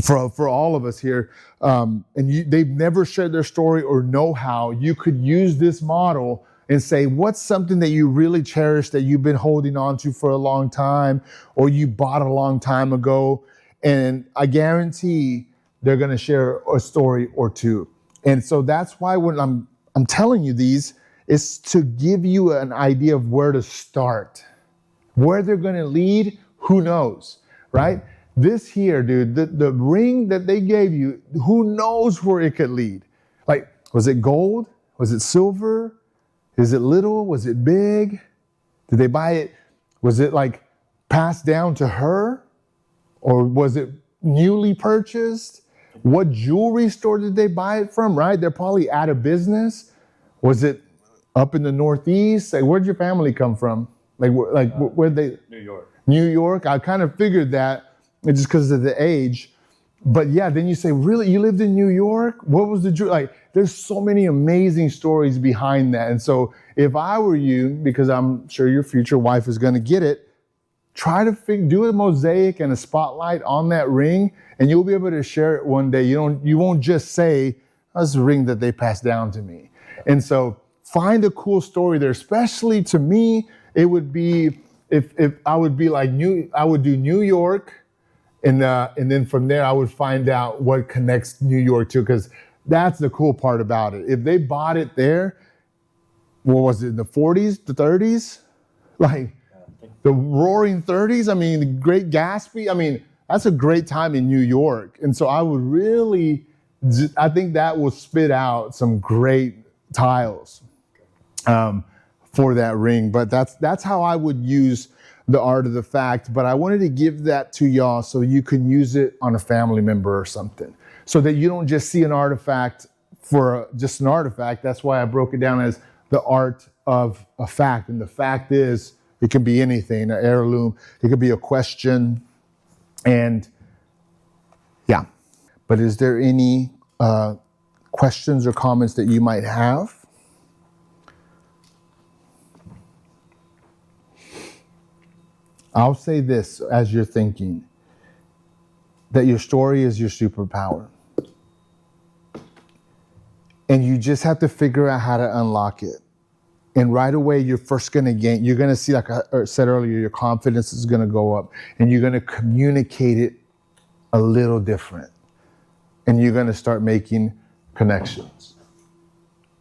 for all of us here, and they've never shared their story or know how, you could use this model and say, what's something that you really cherish that you've been holding on to for a long time or you bought a long time ago? And I guarantee they're going to share a story or two. And so that's why when I'm telling you these, is to give you an idea of where to start. Where they're going to lead, who knows, right? This here, dude, the ring that they gave you, who knows where it could lead? Like, was it gold? Was it silver? Is it little? Was it big? Did they buy it? Was it like passed down to her? Or was it newly purchased? What jewelry store did they buy it from, right? They're probably out of business. Was it up in the Northeast? Like, where'd your family come from? Where'd they? New York. New York? I kind of figured that just because of the age. But yeah, then you say, really, you lived in New York? What was the jewelry? Like, there's so many amazing stories behind that. And so if I were you, because I'm sure your future wife is going to get it, try to do a mosaic and a spotlight on that ring, and you'll be able to share it one day. You won't just say, that's a ring that they passed down to me. And so find a cool story there. Especially to me, it would be if I would be like I would do New York, and then from there I would find out what connects New York to, because that's the cool part about it. If they bought it there, what was it, in the 40s, the 30s? Like the roaring 30s, I mean, the Great Gatsby, I mean, that's a great time in New York. And so I would really, I think that will spit out some great tiles for that ring. But that's how I would use the art of the fact. But I wanted to give that to y'all so you can use it on a family member or something, so that you don't just see an artifact for just an artifact. That's why I broke it down as the art of a fact. And the fact is, it can be anything, an heirloom, it could be a question. And yeah, but is there any questions or comments that you might have? I'll say this as you're thinking, that your story is your superpower. And you just have to figure out how to unlock it. And right away, you're going to see, like I said earlier, your confidence is going to go up, and you're going to communicate it a little different. And you're going to start making connections.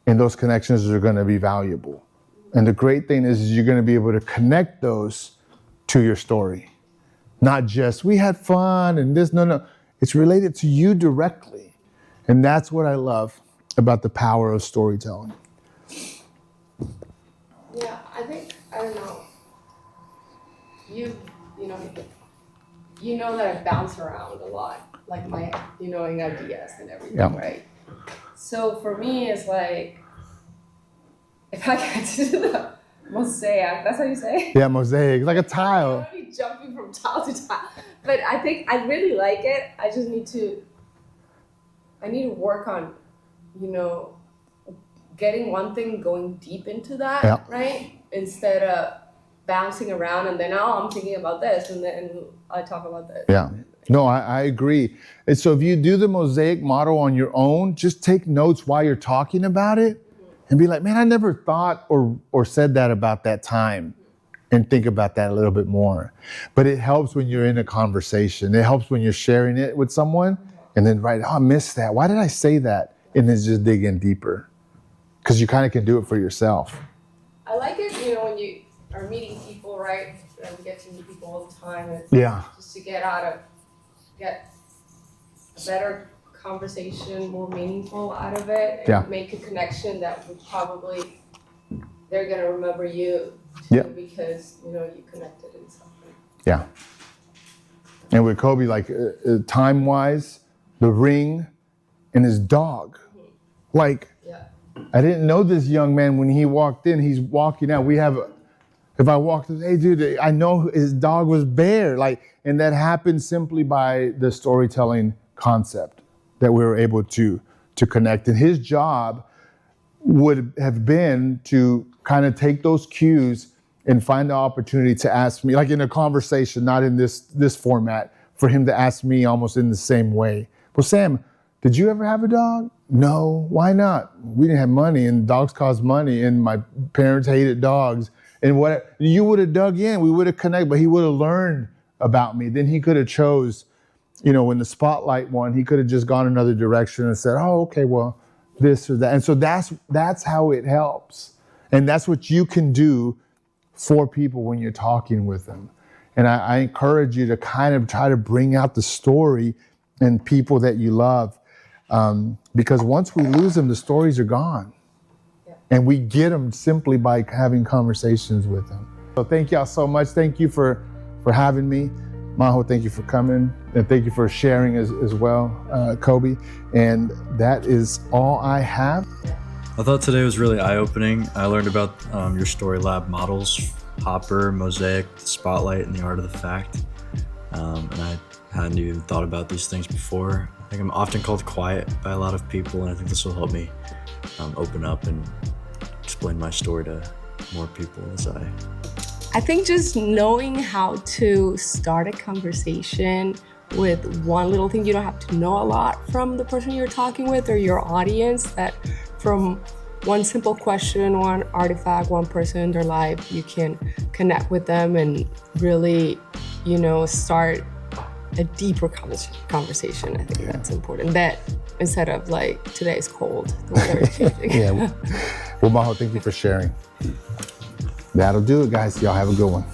And those connections are going to be valuable. And the great thing is you're going to be able to connect those to your story. Not just, we had fun and this, no. It's related to you directly. And that's what I love about the power of storytelling. Yeah, I think, I don't know, you know that I bounce around a lot, like my, knowing ideas and everything, Yeah. right? So for me, it's like, if I get to do the mosaic, that's how you say? Yeah, mosaic, like a tile. I'm already jumping from tile to tile. But I think I really like it. I just need to work on, getting one thing, going deep into that, Yeah. right? Instead of bouncing around and then, I'm thinking about this and then I talk about this. Yeah. No, I agree. And so if you do the mosaic model on your own, just take notes while you're talking about it and be like, man, I never thought or said that about that time, and think about that a little bit more. But it helps when you're in a conversation. It helps when you're sharing it with someone and then I missed that. Why did I say that? And then just dig in deeper, because you kind of can do it for yourself. I like it, when you are meeting people, right? We get to meet people all the time. And Yeah. just to get a better conversation, more meaningful out of it, and Yeah. make a connection that would probably, they're going to remember you too, Yeah. because, you connected in something. Yeah. And with Kobe, like time-wise, the ring and his dog. Like, Yeah. I didn't know this young man when he walked in. He's walking out. If I walked in, hey, dude, I know his dog was Bear. And that happened simply by the storytelling concept that we were able to connect. And his job would have been to kind of take those cues and find the opportunity to ask me, like in a conversation, not in this format, for him to ask me almost in the same way. Well, Sam, did you ever have a dog? No. Why not? We didn't have money, and dogs cost money, and my parents hated dogs. And what you would have dug in, we would have connected, but he would have learned about me. Then he could have chose, when the spotlight won, he could have just gone another direction and said, oh, okay, well, this or that. And so that's how it helps. And that's what you can do for people when you're talking with them. And I encourage you to kind of try to bring out the story in people that you love. Because once we lose them, the stories are gone. Yeah. And we get them simply by having conversations with them. So thank y'all so much. Thank you for having me. Maho, thank you for coming, and thank you for sharing as well, Kobe. And that is all I have. I thought today was really eye-opening. I learned about your Story Lab models, Hopper, Mosaic, Spotlight, and the Art of the Fact. And I hadn't even thought about these things before. I think I'm often called quiet by a lot of people, and I think this will help me open up and explain my story to more people as I think just knowing how to start a conversation with one little thing, you don't have to know a lot from the person you're talking with or your audience, that from one simple question, one artifact, one person in their life, you can connect with them and really, start a deeper conversation. I think that's important. That instead of like, today's cold, the weather is changing. Yeah. Well, Maho, thank you for sharing. That'll do it, guys. Y'all have a good one.